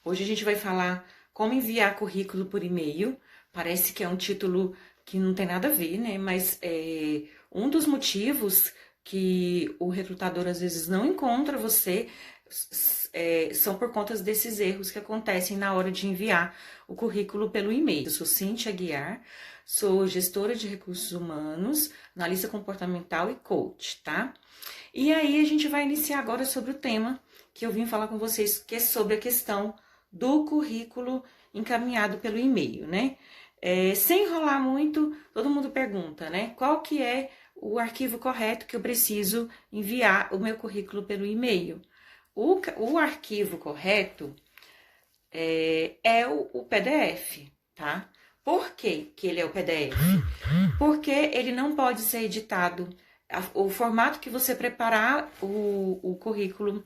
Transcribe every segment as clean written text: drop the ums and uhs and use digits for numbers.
Hoje a gente vai falar como enviar currículo por e-mail. Parece que é um título que não tem nada a ver, né? Mas um dos motivos que o recrutador às vezes não encontra você são por conta desses erros que acontecem na hora de enviar o currículo pelo e-mail. Eu sou Cíntia Aguiar, sou gestora de recursos humanos, analista comportamental e coach, tá? E aí a gente vai iniciar agora sobre o tema que eu vim falar com vocês, que é sobre a questão do currículo encaminhado pelo e-mail, né? Sem enrolar muito, todo mundo pergunta, né? Qual que é o arquivo correto que eu preciso enviar o meu currículo pelo e-mail? O arquivo correto é o PDF, tá? Por que ele é o PDF? Porque ele não pode ser editado. O formato que você preparar o currículo.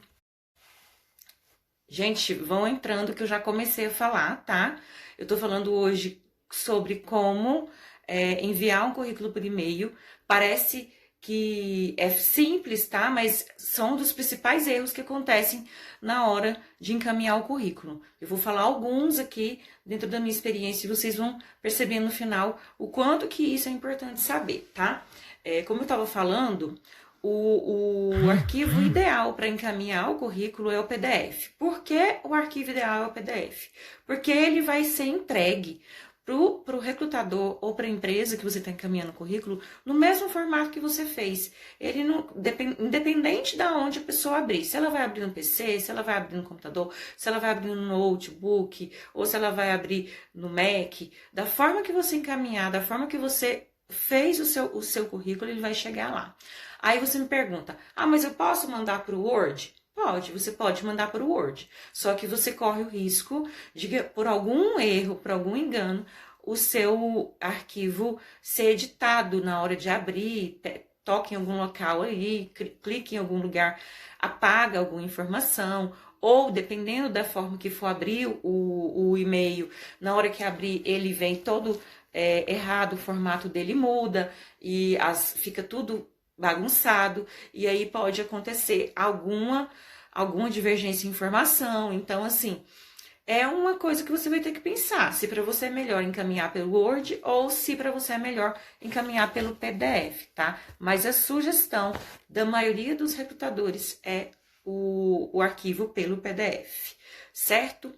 Gente, vão entrando que eu já comecei a falar, tá? Eu tô falando hoje sobre como enviar um currículo por e-mail. Parece que é simples, tá? Mas são dos principais erros que acontecem na hora de encaminhar o currículo. Eu vou falar alguns aqui dentro da minha experiência e vocês vão perceber no final o quanto que isso é importante saber, tá? Como eu estava falando, o arquivo ideal para encaminhar o currículo é o PDF. Por que o arquivo ideal é o PDF? Porque ele vai ser entregue para o recrutador ou para a empresa que você está encaminhando o currículo no mesmo formato que você fez. Ele não, independente de onde a pessoa abrir, se ela vai abrir no PC, se ela vai abrir no computador, se ela vai abrir no notebook, ou se ela vai abrir no Mac, da forma que você encaminhar, da forma que você fez o seu currículo, ele vai chegar lá. Aí você me pergunta, mas eu posso mandar para o Word? Pode, você pode mandar para o Word. Só que você corre o risco de, por algum erro, por algum engano, o seu arquivo ser editado na hora de abrir, toque em algum local aí, clique em algum lugar, apaga alguma informação, ou dependendo da forma que for abrir o e-mail, na hora que abrir ele vem todo errado, o formato dele muda e fica tudo bagunçado, e aí pode acontecer alguma divergência em informação. Então, assim, é uma coisa que você vai ter que pensar, se para você é melhor encaminhar pelo Word ou se para você é melhor encaminhar pelo PDF, tá? Mas a sugestão da maioria dos recrutadores é o arquivo pelo PDF, certo?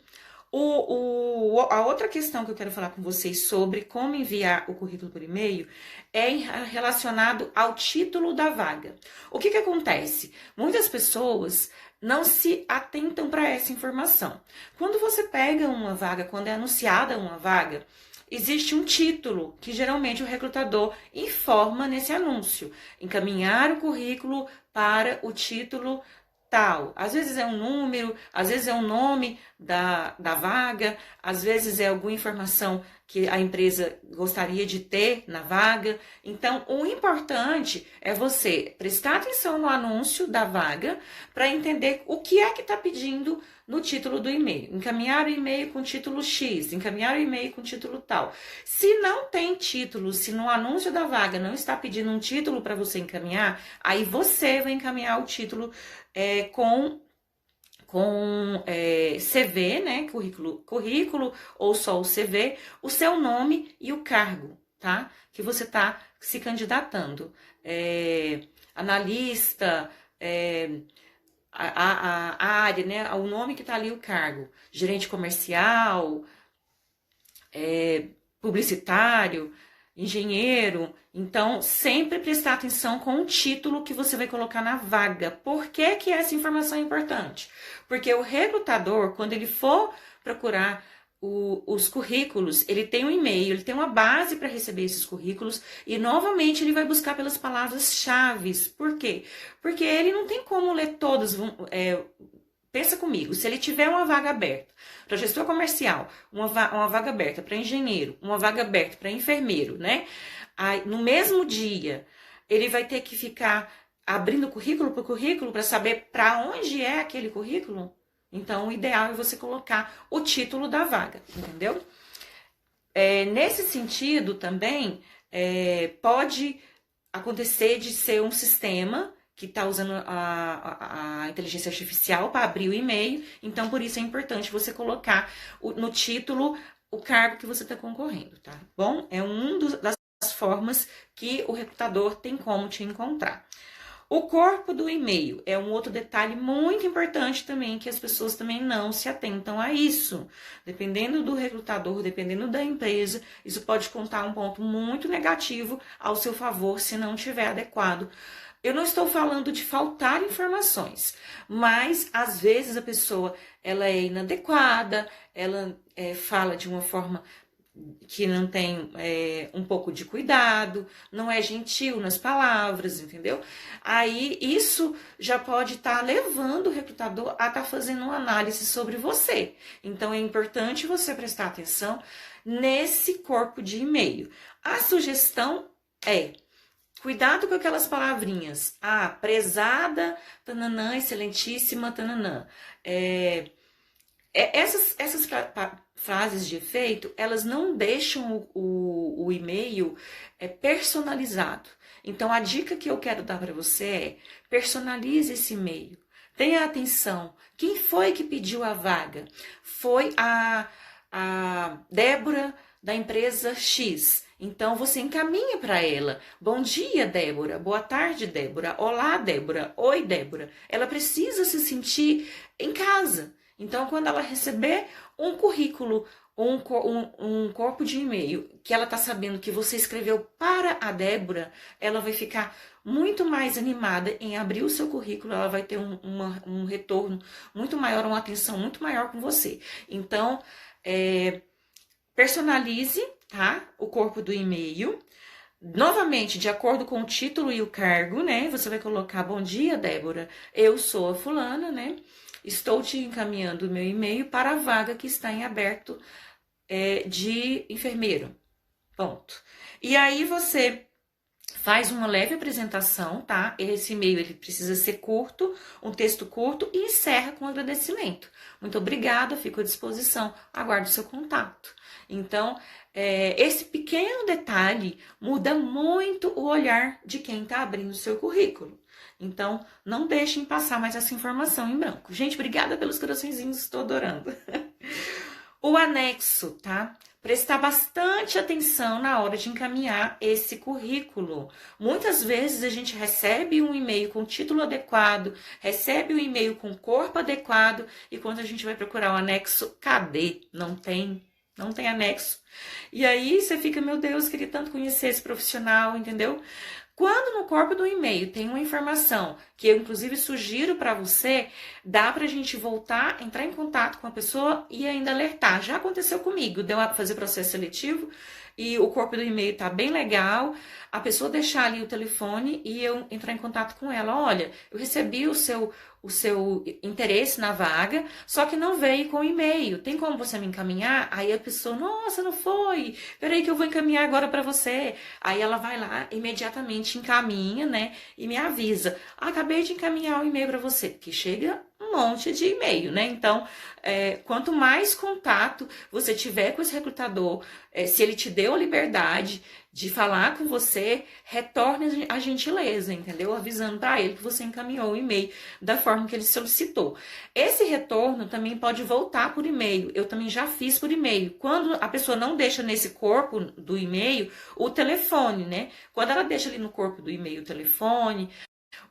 A outra questão que eu quero falar com vocês sobre como enviar o currículo por e-mail é relacionado ao título da vaga. O que acontece? Muitas pessoas não se atentam para essa informação. Quando você pega uma vaga, quando é anunciada uma vaga, existe um título que geralmente o recrutador informa nesse anúncio. Encaminhar o currículo para o título tal. Às vezes é um número, às vezes é um nome da vaga, às vezes é alguma informação que a empresa gostaria de ter na vaga. Então, o importante é você prestar atenção no anúncio da vaga para entender o que é que está pedindo no título do e-mail. Encaminhar o e-mail com título X, encaminhar o e-mail com título tal. Se não tem título, se no anúncio da vaga não está pedindo um título para você encaminhar, aí você vai encaminhar o título com CV, né? Currículo ou só o CV, o seu nome e o cargo, tá? Que você está se candidatando. Analista, a área, né? O nome que está ali, o cargo. Gerente comercial, publicitário, engenheiro. Então, sempre prestar atenção com o título que você vai colocar na vaga. Por que que essa informação é importante? Porque o recrutador, quando ele for procurar os currículos, ele tem um e-mail, ele tem uma base para receber esses currículos e, novamente, ele vai buscar pelas palavras-chave. Por quê? Porque ele não tem como ler todas. Pensa comigo, se ele tiver uma vaga aberta para gestor comercial, uma vaga aberta para engenheiro, uma vaga aberta para enfermeiro, né? Aí, no mesmo dia, ele vai ter que ficar abrindo currículo por currículo para saber para onde é aquele currículo. Então, o ideal é você colocar o título da vaga, entendeu? Nesse sentido, também, pode acontecer de ser um sistema que está usando a inteligência artificial para abrir o e-mail, então por isso é importante você colocar no título o cargo que você está concorrendo, tá bom? É das formas que o recrutador tem como te encontrar. O corpo do e-mail é um outro detalhe muito importante também, que as pessoas também não se atentam a isso. Dependendo do recrutador, dependendo da empresa, isso pode contar um ponto muito negativo ao seu favor se não estiver adequado. Eu não estou falando de faltar informações, mas às vezes a pessoa ela é inadequada, ela fala de uma forma que não tem um pouco de cuidado, não é gentil nas palavras, entendeu? Aí isso já pode estar levando o recrutador a estar fazendo uma análise sobre você. Então é importante você prestar atenção nesse corpo de e-mail. A sugestão é: cuidado com aquelas palavrinhas. Prezada, tananã, excelentíssima, tananã. Essas frases de efeito, elas não deixam o e-mail personalizado. Então, a dica que eu quero dar para você é: personalize esse e-mail. Tenha atenção. Quem foi que pediu a vaga? Foi a Débora da empresa X. Então, você encaminha para ela. Bom dia, Débora. Boa tarde, Débora. Olá, Débora. Oi, Débora. Ela precisa se sentir em casa. Então, quando ela receber um currículo, um corpo de e-mail, que ela está sabendo que você escreveu para a Débora, ela vai ficar muito mais animada em abrir o seu currículo, ela vai ter um retorno muito maior, uma atenção muito maior com você. Então, personalize, tá, o corpo do e-mail. Novamente, de acordo com o título e o cargo, né? Você vai colocar: bom dia, Débora. Eu sou a fulana, né? Estou te encaminhando o meu e-mail para a vaga que está em aberto de enfermeiro. Ponto. E aí você faz uma leve apresentação, tá? Esse e-mail ele precisa ser curto, um texto curto, e encerra com agradecimento. Muito obrigada, fico à disposição, aguardo o seu contato. Então, esse pequeno detalhe muda muito o olhar de quem está abrindo o seu currículo. Então, não deixem passar mais essa informação em branco. Gente, obrigada pelos coraçõezinhos, estou adorando. O anexo, tá? Prestar bastante atenção na hora de encaminhar esse currículo. Muitas vezes a gente recebe um e-mail com título adequado, recebe um e-mail com corpo adequado, e quando a gente vai procurar o anexo, cadê? Não tem anexo. E aí você fica: meu Deus, queria tanto conhecer esse profissional, entendeu? Quando no corpo do e-mail tem uma informação que eu, inclusive, sugiro para você, dá pra gente voltar, entrar em contato com a pessoa e ainda alertar. Já aconteceu comigo, deu a fazer processo seletivo e o corpo do e-mail tá bem legal, a pessoa deixar ali o telefone e eu entrar em contato com ela: olha, eu recebi o seu interesse na vaga, só que não veio com e-mail, tem como você me encaminhar? Aí a pessoa: nossa, não foi, peraí que eu vou encaminhar agora para você. Aí ela vai lá, imediatamente encaminha, né, e me avisa: acabei de encaminhar o e-mail para você, que chega um monte de e-mail, né? Então, quanto mais contato você tiver com esse recrutador, se ele te deu a liberdade de falar com você, retorne a gentileza, entendeu? Avisando para ele que você encaminhou o e-mail da forma que ele solicitou. Esse retorno também pode voltar por e-mail. Eu também já fiz por e-mail. Quando a pessoa não deixa nesse corpo do e-mail o telefone, né? Quando ela deixa ali no corpo do e-mail o telefone,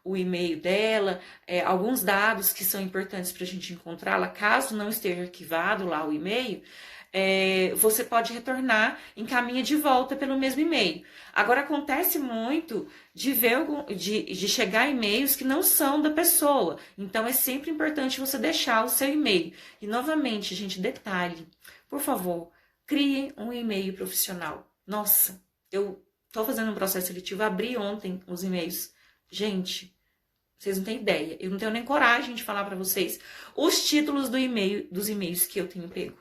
o e-mail dela, alguns dados que são importantes para a gente encontrá-la, caso não esteja arquivado lá o e-mail, você pode retornar, encaminha de volta pelo mesmo e-mail. Agora, acontece muito de chegar e-mails que não são da pessoa, então é sempre importante você deixar o seu e-mail. E novamente, gente, detalhe, por favor, crie um e-mail profissional. Nossa, eu estou fazendo um processo seletivo, abri ontem os e-mails. Gente, vocês não têm ideia, eu não tenho nem coragem de falar para vocês os títulos dos e-mails que eu tenho pego.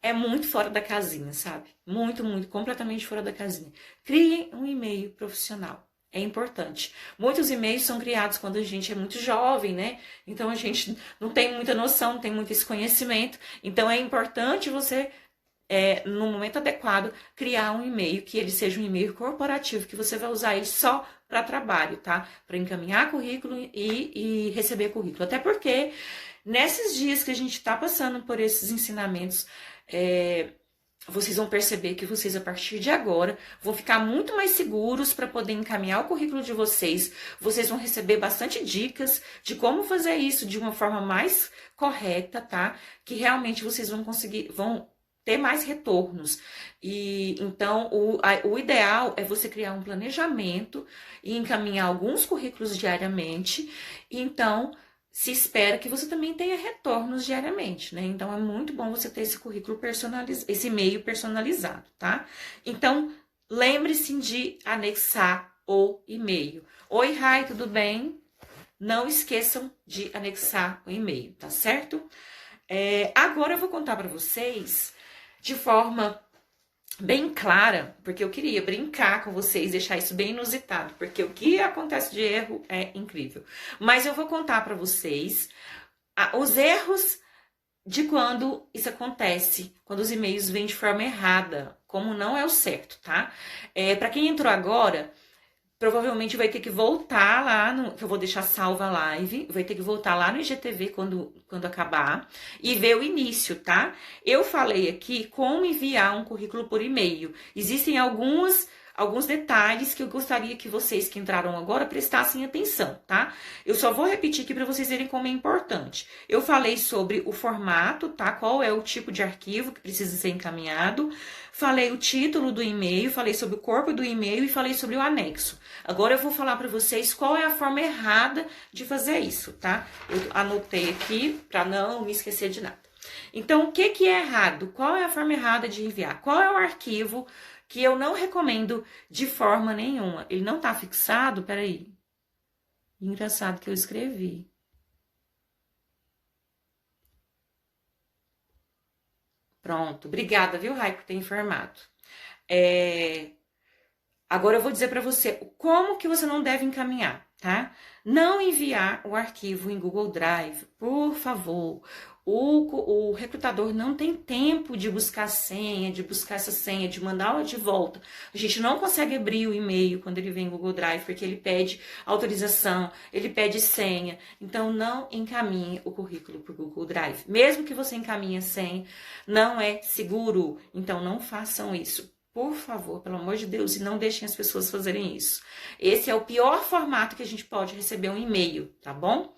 É muito fora da casinha, sabe? Muito, muito, completamente fora da casinha. Criem um e-mail profissional. É importante. Muitos e-mails são criados quando a gente é muito jovem, né? Então a gente não tem muita noção, não tem muito esse conhecimento. Então é importante você no momento adequado, criar um e-mail que ele seja um e-mail corporativo, que você vai usar ele só para trabalho, tá? Para encaminhar currículo e receber currículo. Até porque, nesses dias que a gente está passando por esses ensinamentos, vocês vão perceber que vocês, a partir de agora, vão ficar muito mais seguros para poder encaminhar o currículo de vocês. Vocês vão receber bastante dicas de como fazer isso de uma forma mais correta, tá? Que realmente vocês vão ter mais retornos. E então, o ideal é você criar um planejamento e encaminhar alguns currículos diariamente. E então, se espera que você também tenha retornos diariamente, né? Então, é muito bom você ter esse currículo personalizado, esse e-mail personalizado, tá? Então, lembre-se de anexar o e-mail. Oi, Rai, tudo bem? Não esqueçam de anexar o e-mail, tá certo? Agora eu vou contar para vocês de forma bem clara, porque eu queria brincar com vocês, deixar isso bem inusitado, porque o que acontece de erro é incrível. Mas eu vou contar para vocês os erros de quando isso acontece, quando os e-mails vêm de forma errada, como não é o certo, tá? Para quem entrou agora, provavelmente vai ter que voltar lá, que eu vou deixar salva a live, vai ter que voltar lá no IGTV quando acabar e ver o início, tá? Eu falei aqui como enviar um currículo por e-mail. Existem alguns detalhes que eu gostaria que vocês que entraram agora prestassem atenção, tá? Eu só vou repetir aqui para vocês verem como é importante. Eu falei sobre o formato, tá? Qual é o tipo de arquivo que precisa ser encaminhado. Falei o título do e-mail, falei sobre o corpo do e-mail e falei sobre o anexo. Agora eu vou falar para vocês qual é a forma errada de fazer isso, tá? Eu anotei aqui para não me esquecer de nada. Então, o que é errado? Qual é a forma errada de enviar? Qual é o arquivo que eu não recomendo de forma nenhuma? Ele não tá fixado? Peraí. Engraçado que eu escrevi. Pronto. Obrigada, viu, Rai, por ter informado. Agora eu vou dizer para você como que você não deve encaminhar, tá? Não enviar o arquivo em Google Drive, por favor. O recrutador não tem tempo de buscar senha, de buscar essa senha, de mandá-la de volta. A gente não consegue abrir o e-mail quando ele vem em Google Drive, porque ele pede autorização, ele pede senha. Então, não encaminhe o currículo por Google Drive. Mesmo que você encaminhe a senha, não é seguro. Então, não façam isso. Por favor, pelo amor de Deus, e não deixem as pessoas fazerem isso. Esse é o pior formato que a gente pode receber um e-mail, tá bom?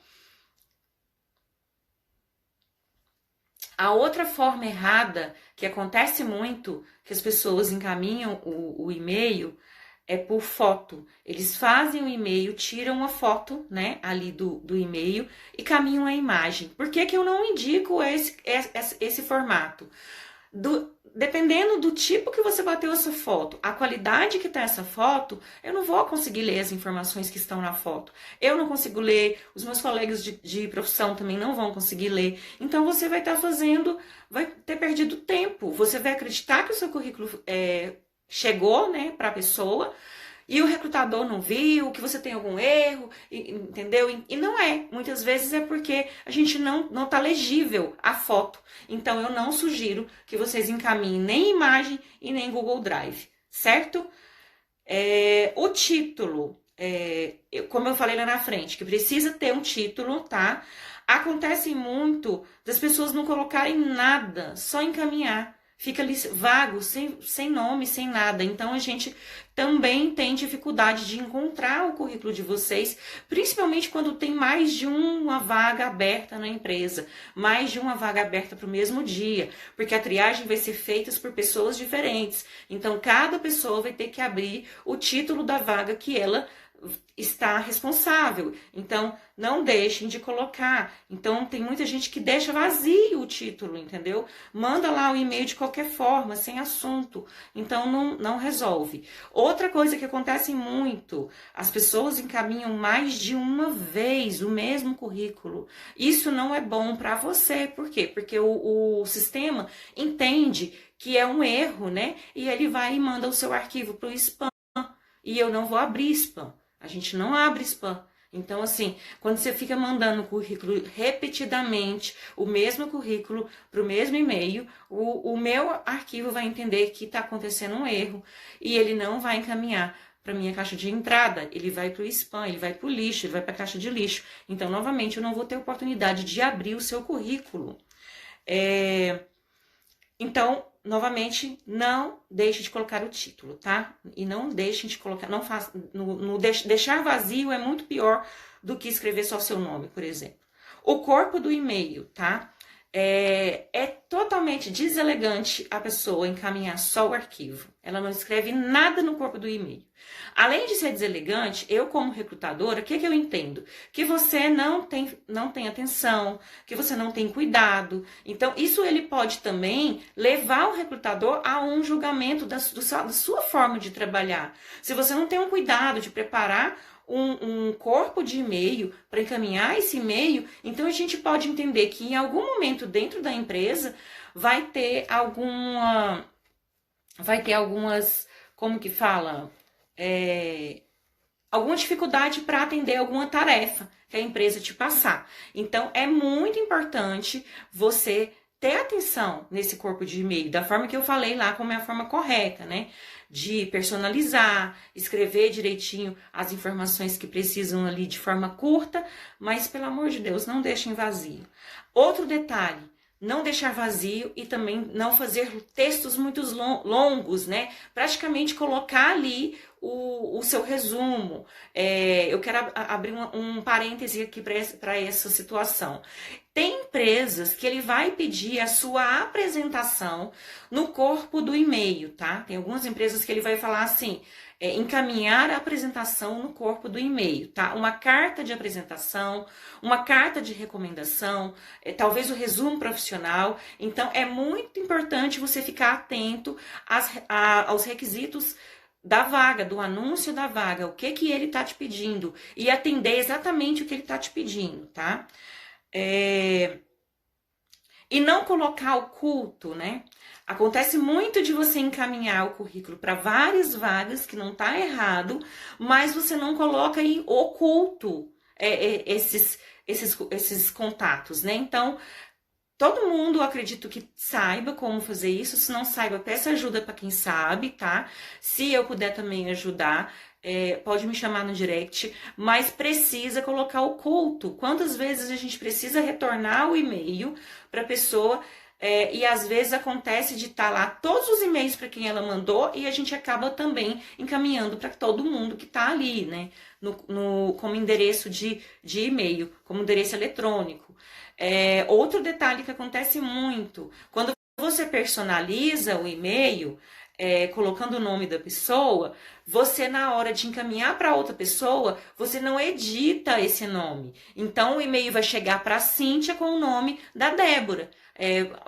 A outra forma errada, que acontece muito, que as pessoas encaminham o e-mail, é por foto. Eles fazem o e-mail, tiram uma foto, né, ali do e-mail e caminham a imagem. Por que que eu não indico esse formato? Dependendo do tipo que você bateu essa foto, a qualidade que tá essa foto, eu não vou conseguir ler as informações que estão na foto. Eu não consigo ler, os meus colegas de profissão também não vão conseguir ler. Então, você vai estar vai ter perdido tempo. Você vai acreditar que o seu currículo chegou, né, para a pessoa, e o recrutador não viu, que você tem algum erro, entendeu? E não é. Muitas vezes é porque a gente não tá legível a foto. Então, eu não sugiro que vocês encaminhem nem imagem e nem Google Drive, certo? O título, como eu falei lá na frente, que precisa ter um título, tá? Acontece muito das pessoas não colocarem nada, só encaminhar. Fica ali vago, sem nome, sem nada. Então, a gente também tem dificuldade de encontrar o currículo de vocês, principalmente quando tem mais de uma vaga aberta na empresa, mais de uma vaga aberta para o mesmo dia, porque a triagem vai ser feita por pessoas diferentes. Então, cada pessoa vai ter que abrir o título da vaga que ela está responsável. Então, não deixem de colocar. Então, tem muita gente que deixa vazio o título, entendeu? Manda lá o e-mail de qualquer forma, sem assunto. Então, não resolve. Outra coisa que acontece muito, as pessoas encaminham mais de uma vez o mesmo currículo. Isso não é bom para você. Por quê? Porque o sistema entende que é um erro, né? E ele vai e manda o seu arquivo para o spam. E eu não vou abrir spam. A gente não abre spam. Então, assim, quando você fica mandando o currículo repetidamente, o mesmo currículo para o mesmo e-mail, o meu arquivo vai entender que está acontecendo um erro e ele não vai encaminhar para minha caixa de entrada, ele vai para o spam, ele vai para o lixo, ele vai para a caixa de lixo. Então, novamente, eu não vou ter oportunidade de abrir o seu currículo. Então, novamente, não deixe de colocar o título, tá? E não deixe de colocar, não faça, deixar vazio é muito pior do que escrever só seu nome, por exemplo. O corpo do e-mail, tá? É totalmente deselegante a pessoa encaminhar só o arquivo. Ela não escreve nada no corpo do e-mail. Além de ser deselegante, eu como recrutadora, o que eu entendo? Que você não tem atenção, que você não tem cuidado. Então, isso ele pode também levar o recrutador a um julgamento da sua forma de trabalhar. Se você não tem um cuidado de preparar um corpo de e-mail para encaminhar esse e-mail, então a gente pode entender que em algum momento dentro da empresa vai ter algumas, como que fala? Alguma dificuldade para atender alguma tarefa que a empresa te passar. Então, é muito importante você ter atenção nesse corpo de e-mail, da forma que eu falei lá, como é a forma correta, né? De personalizar, escrever direitinho as informações que precisam ali de forma curta, mas, pelo amor de Deus, não deixem vazio. Outro detalhe, não deixar vazio e também não fazer textos muito longos, né? Praticamente colocar ali o seu resumo. Eu quero abrir um parêntese aqui para essa situação. Tem empresas que ele vai pedir a sua apresentação no corpo do e-mail, tá? Tem algumas empresas que ele vai falar assim, encaminhar a apresentação no corpo do e-mail, tá? Uma carta de apresentação, uma carta de recomendação, talvez o resumo profissional. Então, é muito importante você ficar atento aos requisitos da vaga, do anúncio da vaga, o que ele tá te pedindo e atender exatamente o que ele tá te pedindo, tá? E não colocar oculto, né? Acontece muito de você encaminhar o currículo para várias vagas, que não tá errado, mas você não coloca aí oculto esses contatos, né? Então, todo mundo, acredito que saiba como fazer isso. Se não saiba, peça ajuda para quem sabe, tá? Se eu puder também ajudar, pode me chamar no direct, mas precisa colocar oculto. Quantas vezes a gente precisa retornar o e-mail para a pessoa e às vezes acontece de estar lá todos os e-mails para quem ela mandou e a gente acaba também encaminhando para todo mundo que está ali, né? Como endereço de e-mail, como endereço eletrônico. Outro detalhe que acontece muito, quando você personaliza o e-mail, colocando o nome da pessoa, você na hora de encaminhar para outra pessoa, você não edita esse nome. Então o e-mail vai chegar para a Cíntia com o nome da Débora.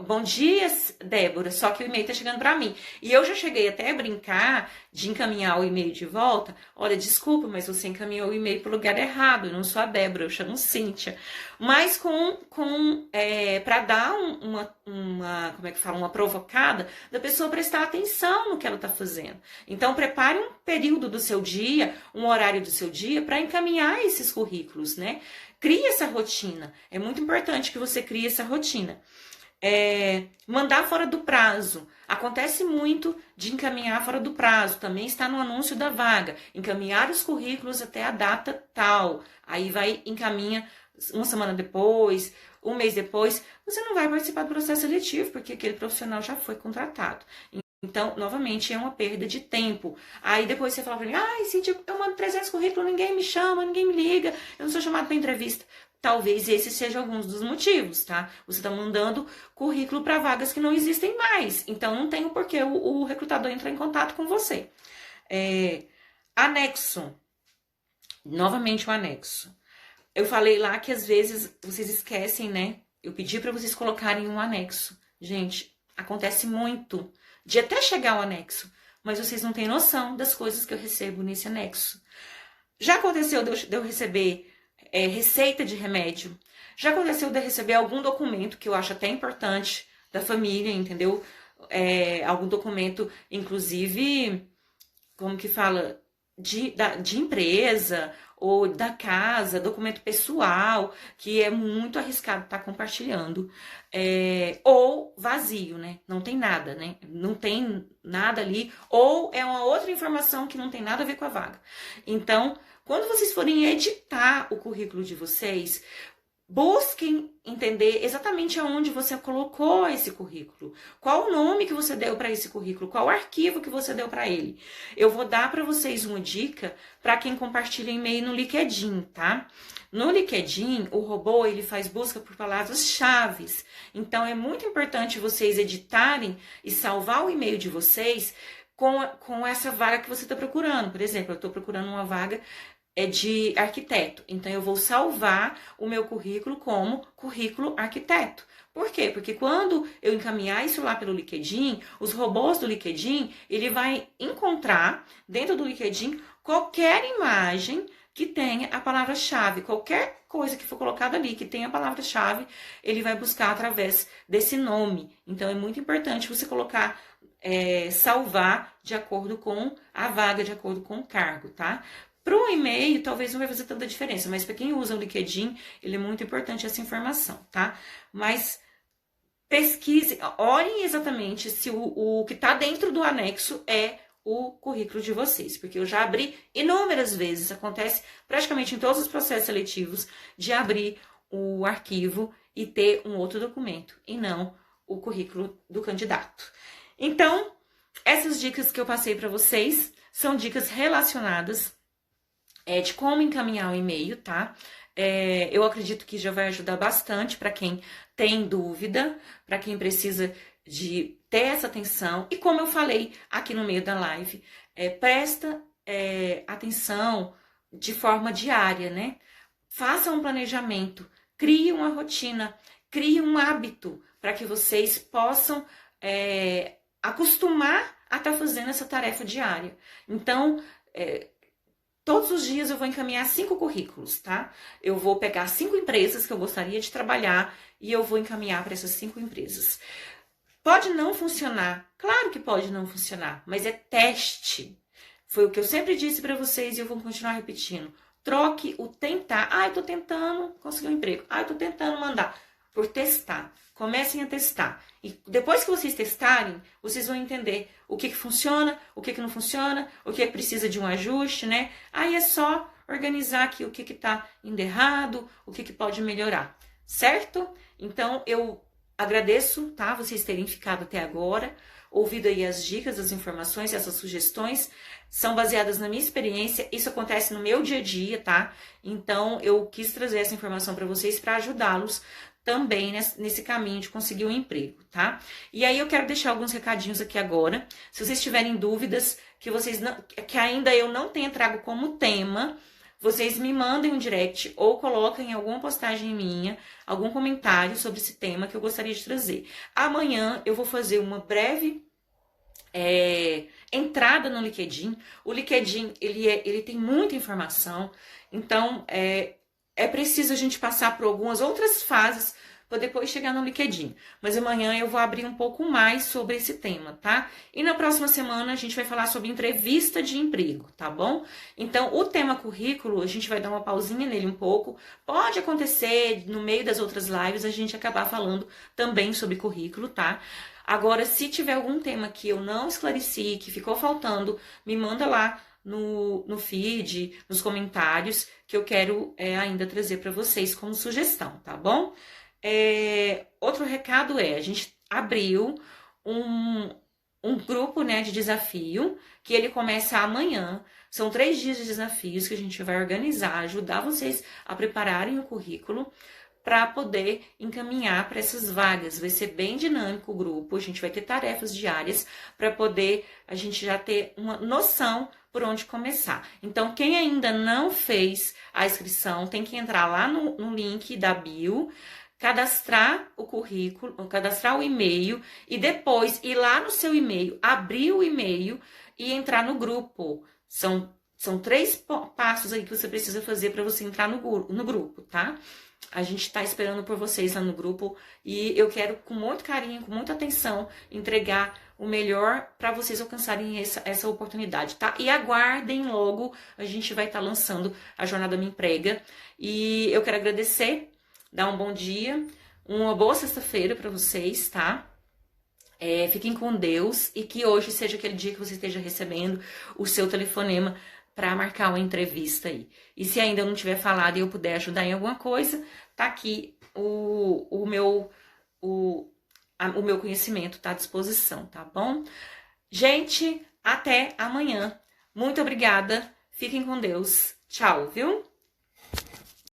Bom dia, Débora, só que o e-mail tá chegando para mim. E eu já cheguei até a brincar de encaminhar o e-mail de volta. Olha, desculpa, mas você encaminhou o e-mail para o lugar errado. Eu não sou a Débora, eu chamo Cíntia. Mas para dar uma provocada da pessoa prestar atenção no que ela tá fazendo. Então, prepare um período do seu dia, um horário do seu dia para encaminhar esses currículos, né? Crie essa rotina. É muito importante que você crie essa rotina. Mandar fora do prazo. Acontece muito de encaminhar fora do prazo. Também está no anúncio da vaga. Encaminhar os currículos até a data tal. Aí encaminha uma semana depois, um mês depois. Você não vai participar do processo seletivo, porque aquele profissional já foi contratado. Então, novamente, é uma perda de tempo. Aí depois você fala pra mim, Cíntia, eu mando 300 currículos, ninguém me chama, ninguém me liga, eu não sou chamado para entrevista. Talvez esse seja alguns dos motivos, tá? Você está mandando currículo para vagas que não existem mais. Então, não tem o porquê o recrutador entrar em contato com você. Anexo. Novamente o anexo. Eu falei lá que às vezes vocês esquecem, né? Eu pedi para vocês colocarem um anexo. Gente, acontece muito de até chegar o anexo, mas vocês não têm noção das coisas que eu recebo nesse anexo. Já aconteceu de eu receber receita de remédio. Já aconteceu de eu receber algum documento que eu acho até importante da família, entendeu? Algum documento, inclusive, como que fala, de empresa ou da casa, documento pessoal, que é muito arriscado estar compartilhando, ou vazio, né? Não tem nada, né? Não tem nada ali, ou é uma outra informação que não tem nada a ver com a vaga. Então, quando vocês forem editar o currículo de vocês, busquem entender exatamente aonde você colocou esse currículo. Qual o nome que você deu para esse currículo? Qual o arquivo que você deu para ele? Eu vou dar para vocês uma dica para quem compartilha e-mail no LinkedIn, tá? No LinkedIn, o robô ele faz busca por palavras-chave. Então, é muito importante vocês editarem e salvar o e-mail de vocês com essa vaga que você está procurando. Por exemplo, eu estou procurando uma vaga de arquiteto. Então, eu vou salvar o meu currículo como currículo arquiteto. Por quê? Porque quando eu encaminhar isso lá pelo LinkedIn, os robôs do LinkedIn, ele vai encontrar dentro do LinkedIn qualquer imagem que tenha a palavra-chave, qualquer coisa que for colocada ali que tenha a palavra-chave, ele vai buscar através desse nome. Então, é muito importante você colocar, salvar de acordo com a vaga, de acordo com o cargo, tá? Para o e-mail, talvez não vai fazer tanta diferença, mas para quem usa o LinkedIn, ele é muito importante essa informação, tá? Mas pesquise, olhem exatamente se o que está dentro do anexo é o currículo de vocês, porque eu já abri inúmeras vezes, acontece praticamente em todos os processos seletivos, de abrir o arquivo e ter um outro documento, e não o currículo do candidato. Então, essas dicas que eu passei para vocês são dicas relacionadas de como encaminhar o e-mail, tá? Eu acredito que já vai ajudar bastante para quem tem dúvida, para quem precisa de ter essa atenção. E como eu falei aqui no meio da live, presta atenção de forma diária, né? Faça um planejamento, crie uma rotina, crie um hábito para que vocês possam acostumar a estar fazendo essa tarefa diária. Então, todos os dias eu vou encaminhar 5 currículos, tá? Eu vou pegar 5 empresas que eu gostaria de trabalhar e eu vou encaminhar para essas 5 empresas. Pode não funcionar, claro que pode não funcionar, mas é teste. Foi o que eu sempre disse para vocês e eu vou continuar repetindo. Troque o tentar. Eu tô tentando conseguir um emprego. Eu tô tentando mandar. Por testar. Comecem a testar. E depois que vocês testarem, vocês vão entender o que funciona, o que não funciona, o que precisa de um ajuste, né? Aí é só organizar aqui o que tá indo errado, o que pode melhorar, certo? Então, eu agradeço, tá? Vocês terem ficado até agora, ouvido aí as dicas, as informações, essas sugestões, são baseadas na minha experiência, isso acontece no meu dia a dia, tá? Então, eu quis trazer essa informação para vocês para ajudá-los também nesse caminho de conseguir um emprego, tá? E aí eu quero deixar alguns recadinhos aqui agora. Se vocês tiverem dúvidas que ainda eu não tenha trago como tema, vocês me mandem um direct ou coloquem alguma postagem minha, algum comentário sobre esse tema que eu gostaria de trazer. Amanhã eu vou fazer uma breve entrada no LinkedIn. O LinkedIn, ele tem muita informação, então é preciso a gente passar por algumas outras fases para depois chegar no LinkedIn. Mas amanhã eu vou abrir um pouco mais sobre esse tema, tá? E na próxima semana a gente vai falar sobre entrevista de emprego, tá bom? Então, o tema currículo, a gente vai dar uma pausinha nele um pouco. Pode acontecer, no meio das outras lives, a gente acabar falando também sobre currículo, tá? Agora, se tiver algum tema que eu não esclareci, que ficou faltando, me manda lá no feed, nos comentários, que eu quero ainda trazer para vocês como sugestão, tá bom? Outro recado a gente abriu um grupo, né, de desafio, que ele começa amanhã. São 3 dias de desafios que a gente vai organizar, ajudar vocês a prepararem o currículo para poder encaminhar para essas vagas. Vai ser bem dinâmico o grupo, a gente vai ter tarefas diárias para poder a gente já ter uma noção por onde começar. Então, quem ainda não fez a inscrição, tem que entrar lá no link da bio, cadastrar o currículo, cadastrar o e-mail e depois ir lá no seu e-mail, abrir o e-mail e entrar no grupo. São 3 passos aí que você precisa fazer para você entrar no grupo, tá? A gente está esperando por vocês lá no grupo e eu quero, com muito carinho, com muita atenção, entregar o melhor para vocês alcançarem essa oportunidade, tá? E aguardem logo, a gente vai estar lançando a Jornada Me Emprega. E eu quero agradecer, dar um bom dia, uma boa sexta-feira para vocês, tá? Fiquem com Deus e que hoje seja aquele dia que você esteja recebendo o seu telefonema para marcar uma entrevista aí. E se ainda não tiver falado e eu puder ajudar em alguma coisa, tá aqui o meu conhecimento, tá à disposição, tá bom? Gente, até amanhã. Muito obrigada. Fiquem com Deus. Tchau, viu?